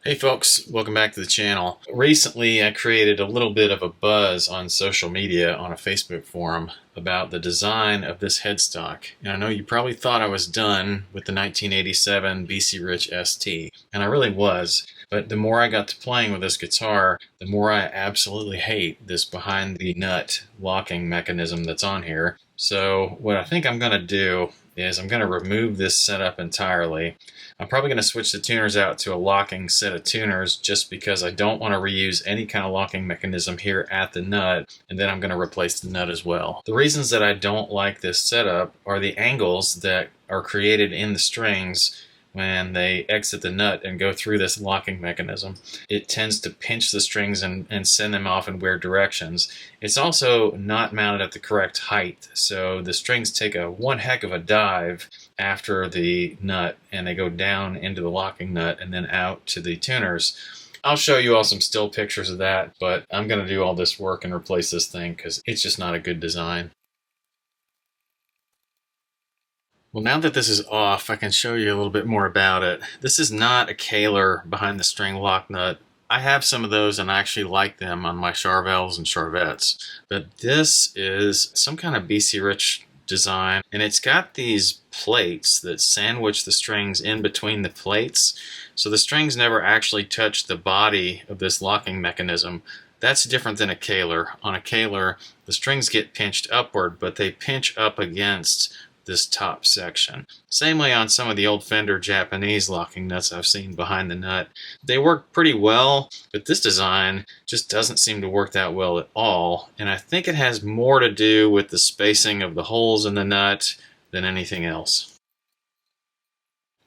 Hey folks, welcome back to the channel. Recently I created a little bit of a buzz on social media on a Facebook forum about the design of this headstock. And I know you probably thought I was done with the 1987 BC Rich ST, and I really was. But the more I got to playing with this guitar, the more I absolutely hate this behind the nut locking mechanism that's on here. So what I think I'm going to do is I'm going to remove this setup entirely. I'm probably going to switch the tuners out to a locking set of tuners just because I don't want to reuse any kind of locking mechanism here at the nut, and then I'm going to replace the nut as well. The reasons that I don't like this setup are the angles that are created in the strings when they exit the nut and go through this locking mechanism. It tends to pinch the strings and send them off in weird directions. It's also not mounted at the correct height, so the strings take one heck of a dive after the nut, and they go down into the locking nut and then out to the tuners. I'll show you all some still pictures of that, but I'm going to do all this work and replace this thing because it's just not a good design. Well, now that this is off, I can show you a little bit more about it. This is not a Kahler behind the string lock nut. I have some of those and I actually like them on my Charvels and Charvettes. But this is some kind of BC Rich design, and it's got these plates that sandwich the strings in between the plates. So the strings never actually touch the body of this locking mechanism. That's different than a Kahler. On a Kahler, the strings get pinched upward, but they pinch up against this top section. Same way on some of the old Fender Japanese locking nuts I've seen behind the nut. They work pretty well, but this design just doesn't seem to work that well at all, and I think it has more to do with the spacing of the holes in the nut than anything else.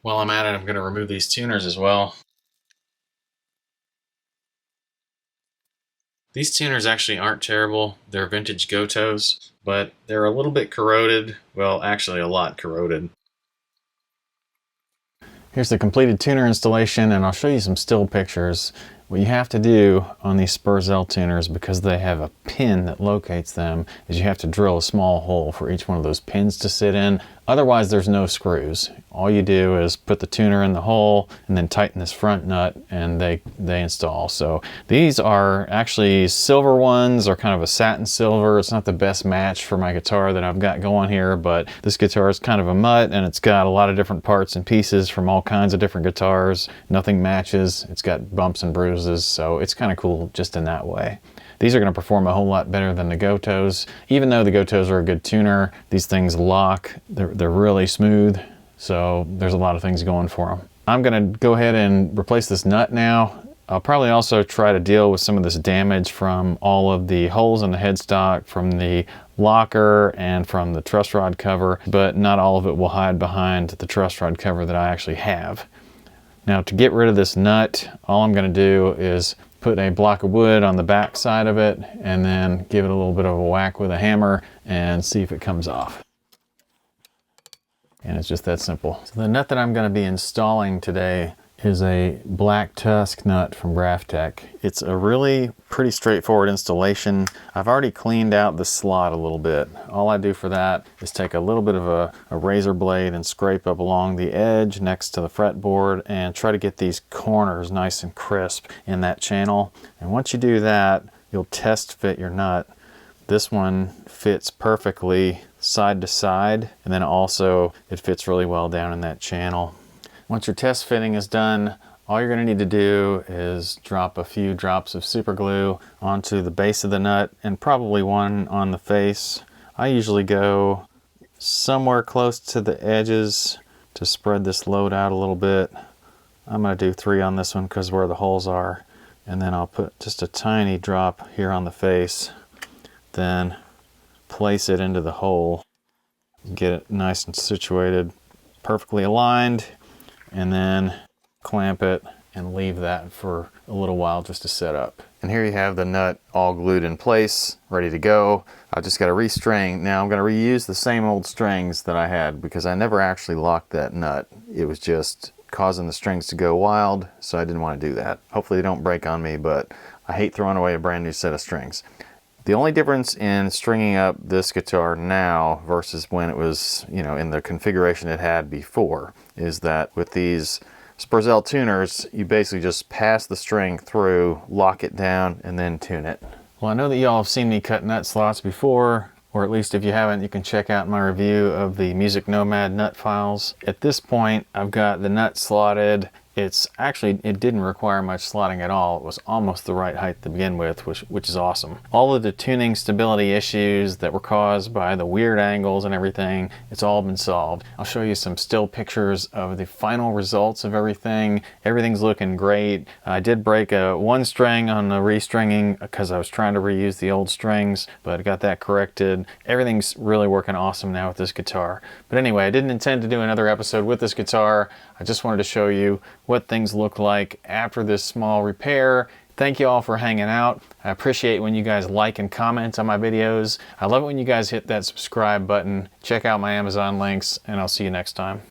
While I'm at it, I'm going to remove these tuners as well. These tuners actually aren't terrible. They're vintage Gotoos, but they're a little bit corroded. Well, actually a lot corroded. Here's the completed tuner installation, and I'll show you some still pictures. What you have to do on these Spurzell tuners, because they have a pin that locates them, is you have to drill a small hole for each one of those pins to sit in. Otherwise, there's no screws. All you do is put the tuner in the hole and then tighten this front nut, and they install. So these are actually silver ones, or kind of a satin silver. It's not the best match for my guitar that I've got going here, but this guitar is kind of a mutt, and it's got a lot of different parts and pieces from all kinds of different guitars. Nothing matches. It's got bumps and bruises, so it's kind of cool just in that way. These are going to perform a whole lot better than the Gotoos. Even though the Gotoos are a good tuner, these things lock. They're really smooth, so there's a lot of things going for them. I'm going to go ahead and replace this nut now. I'll probably also try to deal with some of this damage from all of the holes in the headstock, from the locker and from the truss rod cover, but not all of it will hide behind the truss rod cover that I actually have. Now, to get rid of this nut, all I'm going to do is put a block of wood on the back side of it and then give it a little bit of a whack with a hammer and see if it comes off. And it's just that simple. So the nut that I'm going to be installing today is a black tusk nut from Graphtec. It's a really pretty straightforward installation. I've already cleaned out the slot a little bit. All I do for that is take a little bit of a razor blade and scrape up along the edge next to the fretboard and try to get these corners nice and crisp in that channel. And once you do that, you'll test fit your nut. This one fits perfectly side to side, and then also it fits really well down in that channel. Once your test fitting is done, all you're going to need to do is drop a few drops of super glue onto the base of the nut and probably one on the face. I usually go somewhere close to the edges to spread this load out a little bit. I'm going to do 3 on this one because where the holes are, and then I'll put just a tiny drop here on the face, then place it into the hole, get it nice and situated, perfectly aligned, and then clamp it and leave that for a little while just to set up. And here you have the nut all glued in place, ready to go. I just got a restring. Now I'm going to reuse the same old strings that I had because I never actually locked that nut. It was just causing the strings to go wild, so I didn't want to do that. Hopefully they don't break on me, but I hate throwing away a brand new set of strings. The only difference in stringing up this guitar now versus when it was, in the configuration it had before is that with these Spurzell tuners, you basically just pass the string through, lock it down, and then tune it. Well, I know that y'all have seen me cut nut slots before, or at least if you haven't, you can check out my review of the Music Nomad nut files. At this point, I've got the nut slotted. It didn't require much slotting at all. It was almost the right height to begin with, which is awesome. All of the tuning stability issues that were caused by the weird angles and everything, it's all been solved. I'll show you some still pictures of the final results of everything. Everything's looking great. I did break one string on the restringing because I was trying to reuse the old strings, but I got that corrected. Everything's really working awesome now with this guitar. But anyway, I didn't intend to do another episode with this guitar. I just wanted to show you what things look like after this small repair. Thank you all for hanging out. I appreciate when you guys like and comment on my videos. I love it when you guys hit that subscribe button. Check out my Amazon links, and I'll see you next time.